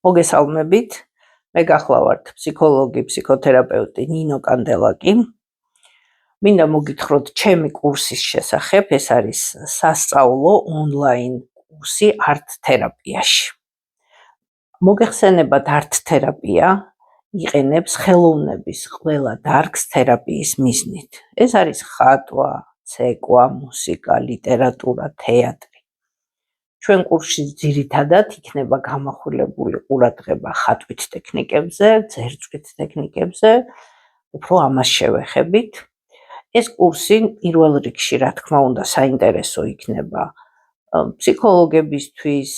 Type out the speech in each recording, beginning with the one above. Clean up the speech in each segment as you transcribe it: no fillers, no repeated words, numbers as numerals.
მოგესალმებით, მე გახლავართ ფსიქოლოგი, ფსიქოთერაპევტი ნინო კანდელაკი. მინდა მოგითხროთ ჩემი კურსის შესახებ, ეს არის სასწავლო ონლაინ კურსი არტ თერაპიაში. მოგეხსენებათ, არტ თერაპია იყენებს ხელოვნების ყველა დარგს თერაპიის მიზნით. ეს არის ხატვა, ცეკვა, მუსიკა, ლიტერატურა, თეატრი. ჩვენ კურსში ძირითადად იქნება გამახვილებული ყურადღება ხატვით ტექნიკებზე, ძერწვით ტექნიკებზე, უფრო ამას შევეხებით. ეს კურსი პირველ რიგში, რა თქმა უნდა, საინტერესო იქნება ფსიქოლოგებისთვის,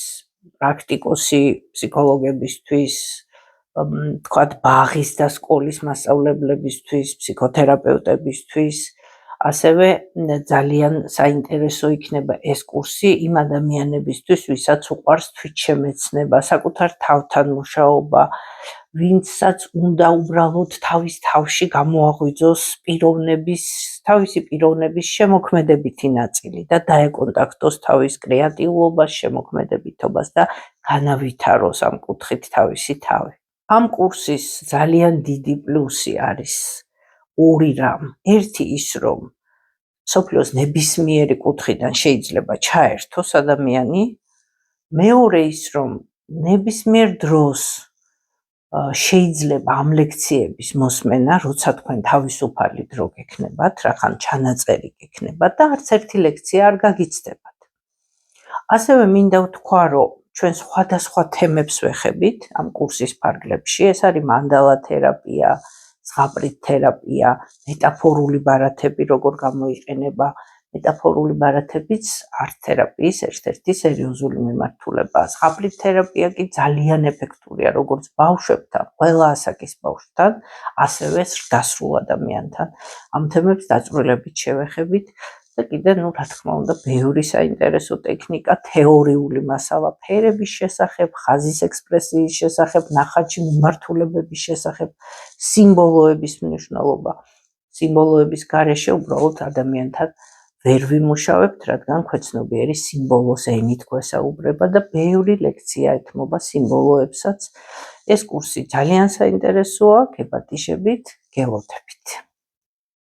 პრაქტიკოსი ფსიქოლოგებისთვის, თქვათ ბაღის და სკოლის მასწავლებლებისთვის, ფსიქოთერაპევტებისთვის. ასევე ძალიან საინტერესო იქნება ეს კურსი იმ ადამიანებისთვის, ვისაც უყვარს თვითშემეცნება, საკუთარ თავთან მუშაობა, ვინცაც უნდა უბრალოდ თავის თავში გამოაღვიძოს თავისი პიროვნების შემოქმედებითი ნაწილი და დაეკონტაქტოს თავის კრეატიულობას, შემოქმედებითობას და განავითაროს ამ კუთხით თავისი თავი. ამ კურსის ძალიან დიდი პლუსი არის ორი რამ. ერთი ის, რომ მსოფლიოს ნებისმიერი კუთხიდან შეიძლება ჩაერთოს ადამიანი. მეორე ის, რომ ნებისმიერ დროს შეიძლება ამ ლექციების მოსმენა, როცა თქვენ თავისუფალი დრო გექნებათ, რახან ჩანაწერი გექნებათ და არც ერთი ლექცია არ გაგიცდებათ. ასევე მინდა ვთქვა, რომ ჩვენ სხვადასხვა თემებს ვეხებით ამ კურსის ფარგლებში. ეს არის მანდალა თერაპია, ზღაპრით თერაპია, მეტაფორული ბარათები, როგორ გამოიყენება. მეტაფორული ბარათებიც არტ თერაპიის ერთ-ერთი სერიოზული მიმართულებაა. ზღაპრით თერაპია კი ძალიან ეფექტურია, როგორც ბავშვებთან, ყველა ასაკის ბავშვთან, ასევე ზრდასრულ ადამიანთან. ამ თემებს დაწვრილებით შევეხებით და კიდე, რა თქმა უნდა, ბევრი საინტერესო ტექნიკა, თეორიული მასალა ფერების შესახებ, ხაზის ექსპრესიის შესახებ, ნახატში მიმართულებების შესახებ, სიმბოლოების მნიშვნელობა. სიმბოლოების გარეშე უბრალოდ ადამიანთან ვერ ვიმუშავებთ, რადგან ქვეცნობიერი სიმბოლოს ენით გვესაუბრება და ბევრი ლექცია ეთმობა სიმბოლოებსაც. ეს კურსი ძალიან საინტერესოა, გეპატიშებით, გელოდებით.